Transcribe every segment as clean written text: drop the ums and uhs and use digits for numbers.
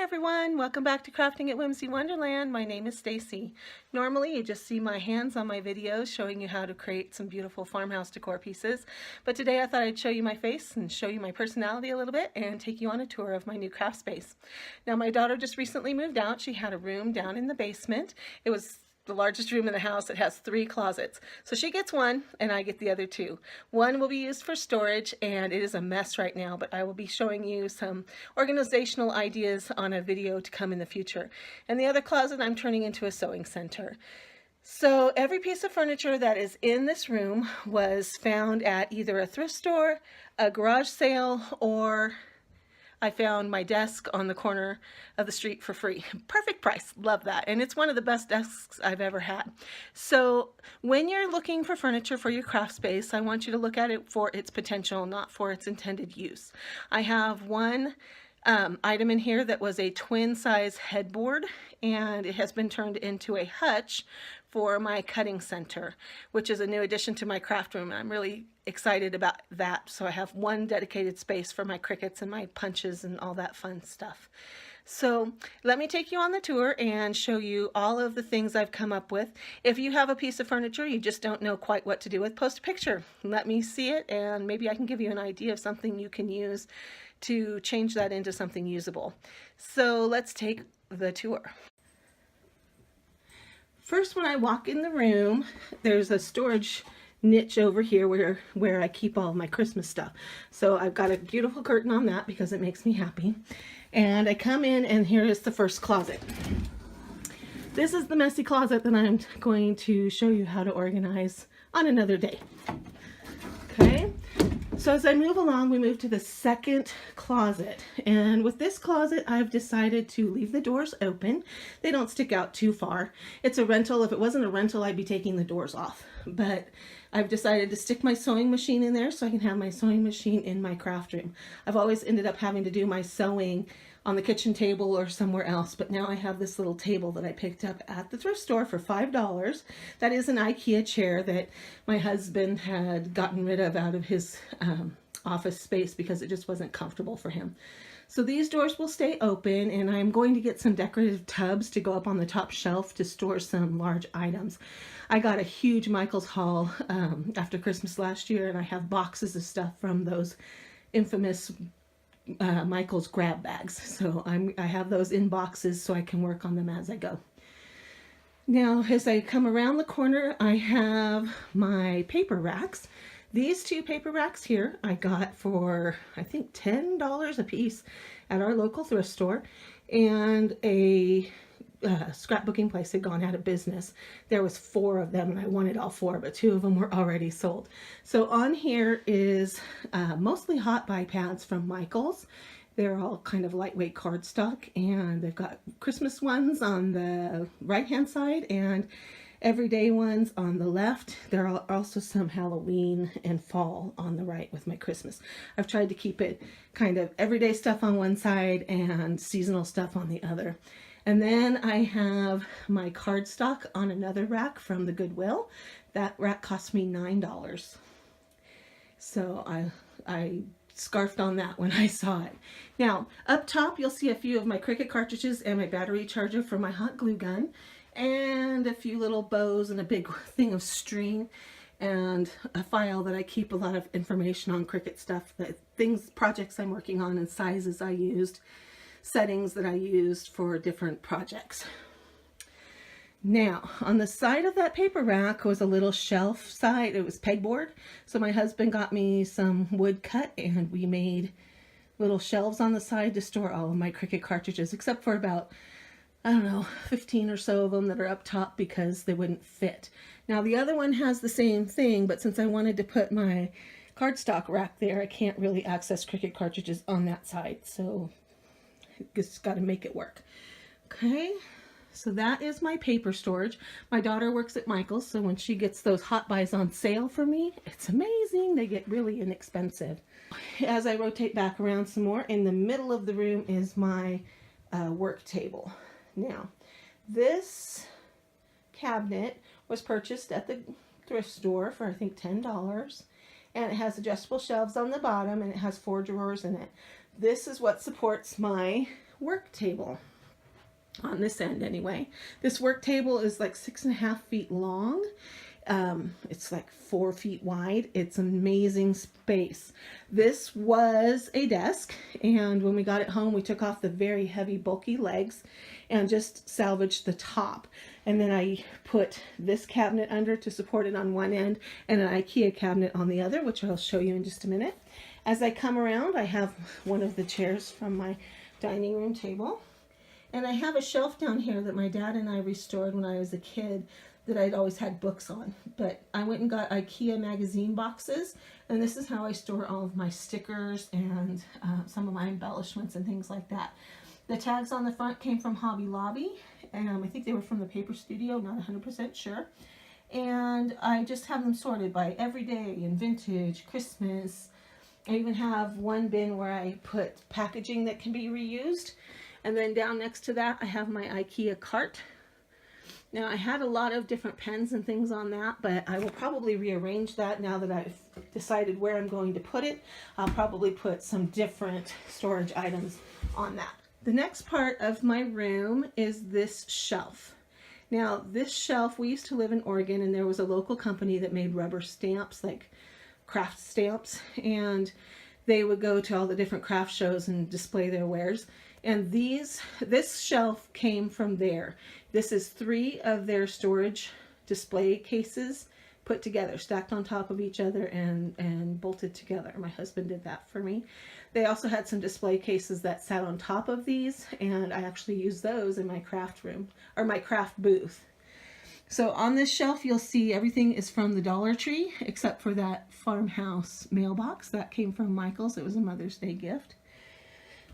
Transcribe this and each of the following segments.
everyone, welcome back to Crafting at Whimsy Wonderland. My name is Stacy. Normally you just see my hands on my videos showing you how to create some beautiful farmhouse decor pieces, but today I thought I'd show you my face and show you my personality a little bit and take you on a tour of my new craft space. Now my daughter just recently moved out. She had a room down in the basement. It was the largest room in the house. It has 3 closets. So she gets one and I get the other 2. One will be used for storage and it is a mess right now, but I will be showing you some organizational ideas on a video to come in the future. And the other closet I'm turning into a sewing center. So every piece of furniture that is in this room was found at either a thrift store, a garage sale, or I found my desk on the corner of the street for free. Perfect price, love that. And it's one of the best desks I've ever had. So when you're looking for furniture for your craft space, I want you to look at it for its potential, not for its intended use. I have one item in here that was a twin size headboard, and it has been turned into a hutch for my cutting center, which is a new addition to my craft room. I'm really excited about that. So I have one dedicated space for my Cricuts and my punches and all that fun stuff. So let me take you on the tour and show you all of the things I've come up with. If you have a piece of furniture you just don't know quite what to do with, post a picture. Let me see it and maybe I can give you an idea of something you can use to change that into something usable. So let's take the tour. First, when I walk in the room, there's a storage niche over here where I keep all of my Christmas stuff. So I've got a beautiful curtain on that because it makes me happy. And I come in and here is the first closet. This is the messy closet that I'm going to show you how to organize on another day. Okay, so as I move along, we move to the second closet. And with this closet, I've decided to leave the doors open. They don't stick out too far. It's a rental. If it wasn't a rental, I'd be taking the doors off. But I've decided to stick my sewing machine in there so I can have my sewing machine in my craft room. I've always ended up having to do my sewing on the kitchen table or somewhere else, but now I have this little table that I picked up at the thrift store for $5. That is an IKEA chair that my husband had gotten rid of out of his office space because it just wasn't comfortable for him. So these doors will stay open, and I'm going to get some decorative tubs to go up on the top shelf to store some large items. I got a huge Michaels haul after Christmas last year, and I have boxes of stuff from those infamous Michaels grab bags. So I have those in boxes so I can work on them as I go. Now, as I come around the corner, I have my paper racks. These 2 paper racks here I got for, I think, $10 a piece at our local thrift store, and a scrapbooking place had gone out of business. There was 4 of them and I wanted all 4, but 2 of them were already sold. So on here is mostly hot buy pads from Michaels. They're all kind of lightweight cardstock, and they've got Christmas ones on the right hand side and everyday ones on the left. There are also some Halloween and fall on the right with my Christmas. I've tried to keep it kind of everyday stuff on one side and seasonal stuff on the other. And then I have my cardstock on another rack from the Goodwill. That rack cost me $9. So I scarfed on that when I saw it. Now, up top you'll see a few of my Cricut cartridges and my battery charger for my hot glue gun, and a few little bows and a big thing of string, and a file that I keep a lot of information on Cricut stuff, projects I'm working on, and sizes I used, settings that I used for different projects. Now, on the side of that paper rack was a little shelf side. It was pegboard. So my husband got me some wood cut, and we made little shelves on the side to store all of my Cricut cartridges, except for about, I don't know, 15 or so of them that are up top because they wouldn't fit. Now the other one has the same thing, but since I wanted to put my cardstock rack there, I can't really access Cricut cartridges on that side. So just got to make it work. Okay, so that is my paper storage. My daughter works at Michaels, so when she gets those hot buys on sale for me, it's amazing. They get really inexpensive. As I rotate back around some more, in the middle of the room is my work table. Now, this cabinet was purchased at the thrift store for I think $10, and it has adjustable shelves on the bottom, and it has 4 drawers in it. This is what supports my work table. On this end anyway. This work table is like 6.5 feet long. It's like 4 feet wide. It's amazing space. This was a desk, and when we got it home, we took off the very heavy, bulky legs and just salvaged the top. And then I put this cabinet under to support it on one end and an IKEA cabinet on the other, which I'll show you in just a minute. As I come around, I have one of the chairs from my dining room table. And I have a shelf down here that my dad and I restored when I was a kid that I'd always had books on. But I went and got IKEA magazine boxes, and this is how I store all of my stickers and some of my embellishments and things like that. The tags on the front came from Hobby Lobby, and I think they were from the Paper Studio, not 100% sure. And I just have them sorted by everyday and vintage, Christmas. I even have one bin where I put packaging that can be reused. And then down next to that, I have my IKEA cart. Now, I had a lot of different pens and things on that, but I will probably rearrange that now that I've decided where I'm going to put it. I'll probably put some different storage items on that. The next part of my room is this shelf. Now, this shelf, we used to live in Oregon, and there was a local company that made rubber stamps, like craft stamps, and they would go to all the different craft shows and display their wares. And this shelf came from there. This is 3 of their storage display cases put together, stacked on top of each other and bolted together. My husband did that for me. They also had some display cases that sat on top of these, and I actually used those in my craft room, or my craft booth. So on this shelf, you'll see everything is from the Dollar Tree, except for that farmhouse mailbox. That came from Michael's. It was a Mother's Day gift.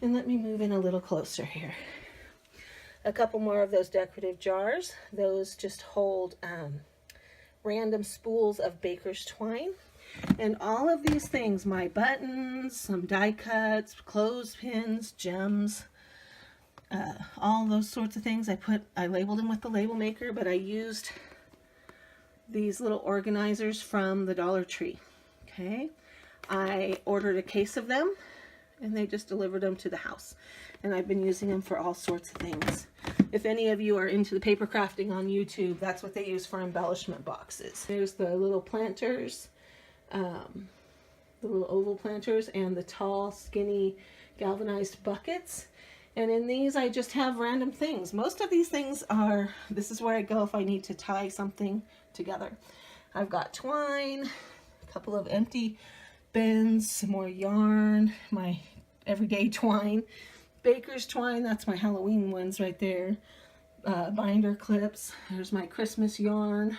And let me move in a little closer here. A couple more of those decorative jars. Those just hold random spools of baker's twine. And all of these things, my buttons, some die cuts, clothespins, gems, all those sorts of things, I labeled them with the label maker, but I used these little organizers from the Dollar Tree. Okay, I ordered a case of them, and they just delivered them to the house. And I've been using them for all sorts of things. If any of you are into the paper crafting on YouTube, that's what they use for embellishment boxes. There's the little planters, the little oval planters, and the tall, skinny, galvanized buckets. And in these, I just have random things. Most of these things are, this is where I go if I need to tie something together. I've got twine, a couple of empty bins, some more yarn, my everyday twine, baker's twine, that's my Halloween ones right there, binder clips, there's my Christmas yarn,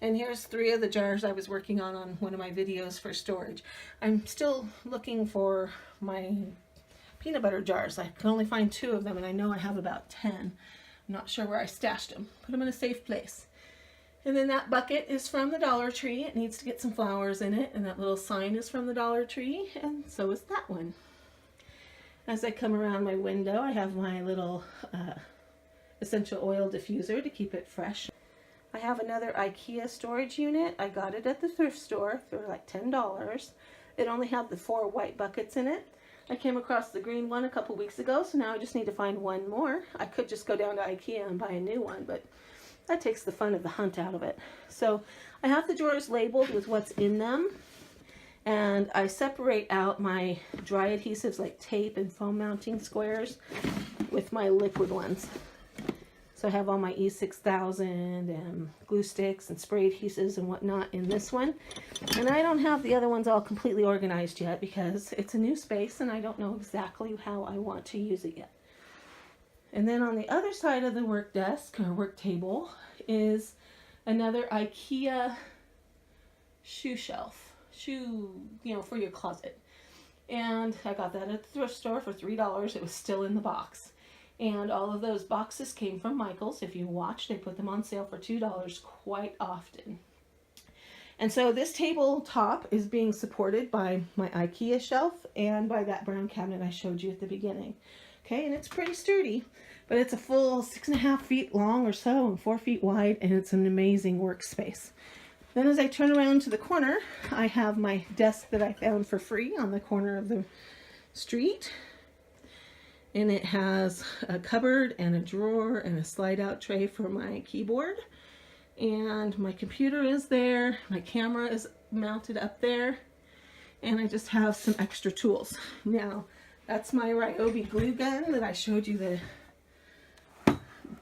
and here's 3 of the jars I was working on one of my videos for storage. I'm still looking for my peanut butter jars. I can only find 2 of them, and I know I have about 10. I'm not sure where I stashed them. Put them in a safe place. And then that bucket is from the Dollar Tree. It needs to get some flowers in it, and that little sign is from the Dollar Tree, and so is that one. As I come around my window, I have my little essential oil diffuser to keep it fresh. I have another IKEA storage unit. I got it at the thrift store for like $10. It only had the 4 white buckets in it. I came across the green one a couple weeks ago, so now I just need to find one more. I could just go down to IKEA and buy a new one, but that takes the fun of the hunt out of it. So I have the drawers labeled with what's in them, and I separate out my dry adhesives like tape and foam mounting squares with my liquid ones. So I have all my E6000 and glue sticks and spray adhesives and whatnot in this one. And I don't have the other ones all completely organized yet because it's a new space and I don't know exactly how I want to use it yet. And then on the other side of the work desk or work table is another IKEA shoe shelf, for your closet. And I got that at the thrift store for $3. It was still in the box. And all of those boxes came from Michael's. If you watch, they put them on sale for $2 quite often. And so this tabletop is being supported by my IKEA shelf and by that brown cabinet I showed you at the beginning. Okay, and it's pretty sturdy, but it's a full 6.5 feet long or so and 4 feet wide, and it's an amazing workspace. Then as I turn around to the corner, I have my desk that I found for free on the corner of the street. and it has a cupboard and a drawer and a slide out tray for my keyboard. And my computer is there, my camera is mounted up there, and I just have some extra tools. Now, that's my Ryobi glue gun that I showed you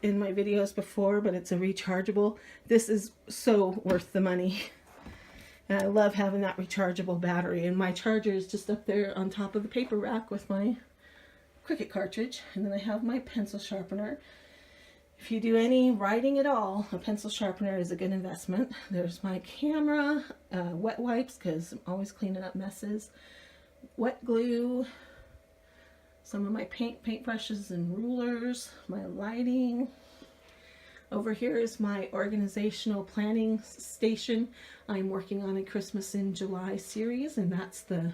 in my videos before, but it's a rechargeable. This is so worth the money. And I love having that rechargeable battery, and my charger is just up there on top of the paper rack with my Cricut cartridge. And then I have my pencil sharpener. If you do any writing at all, a pencil sharpener is a good investment. There's my camera, wet wipes, because I'm always cleaning up messes, wet glue, some of my paint brushes and rulers, my lighting. Over here is my organizational planning station. I'm working on a Christmas in July series, and that's the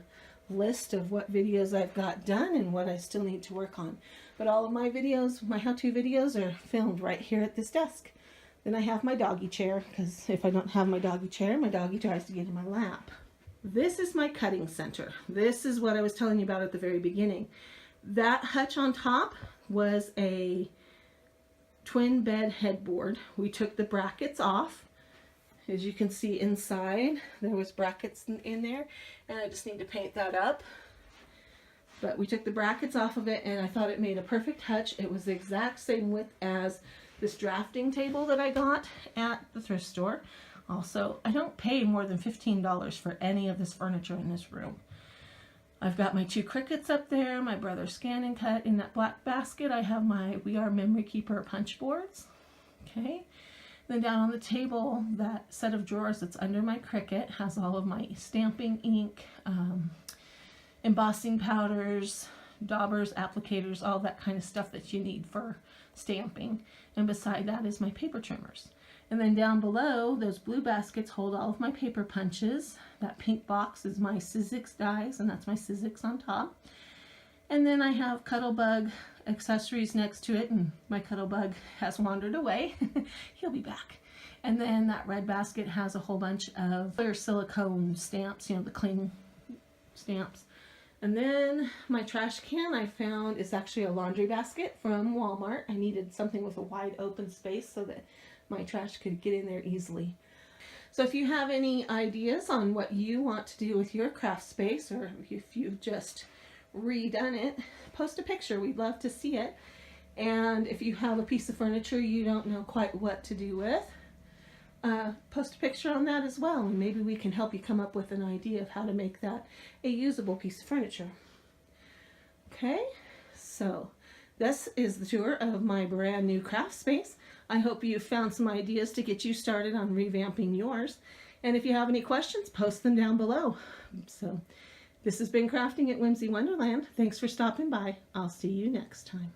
list of what videos I've got done and what I still need to work on. But all of my videos, my how-to videos, are filmed right here at this desk. Then I have my doggy chair, because if I don't have my doggy chair, my doggy tries to get in my lap. This is my cutting center. This is what I was telling you about at the very beginning. That hutch on top was a twin bed headboard. We took the brackets off. As you can see inside, there was brackets in there, and I just need to paint that up. But we took the brackets off of it, and I thought it made a perfect hutch. It was the exact same width as this drafting table that I got at the thrift store. Also, I don't pay more than $15 for any of this furniture in this room. I've got my 2 Cricuts up there, my Brother Scan and Cut. In that black basket, I have my We Are Memory Keeper punch boards. Okay. Then down on the table, that set of drawers that's under my Cricut has all of my stamping ink, embossing powders, daubers, applicators, all that kind of stuff that you need for stamping. And beside that is my paper trimmers. And then down below, those blue baskets hold all of my paper punches. That pink box is my Sizzix dies, and that's my Sizzix on top. And then I have Cuttlebug accessories next to it, and my Cuttlebug has wandered away. He'll be back. And then that red basket has a whole bunch of clear silicone stamps, you know, the cling stamps. And then my trash can I found is actually a laundry basket from Walmart. I needed something with a wide open space so that my trash could get in there easily. So if you have any ideas on what you want to do with your craft space, or if you've just redone it, post a picture. We'd love to see it. And if you have a piece of furniture you don't know quite what to do with, post a picture on that as well, and maybe we can help you come up with an idea of how to make that a usable piece of furniture. Okay, so this is the tour of my brand new craft space. I hope you found some ideas to get you started on revamping yours. And if you have any questions, post them down below. So this has been Crafting at Whimsy Wonderland. Thanks for stopping by. I'll see you next time.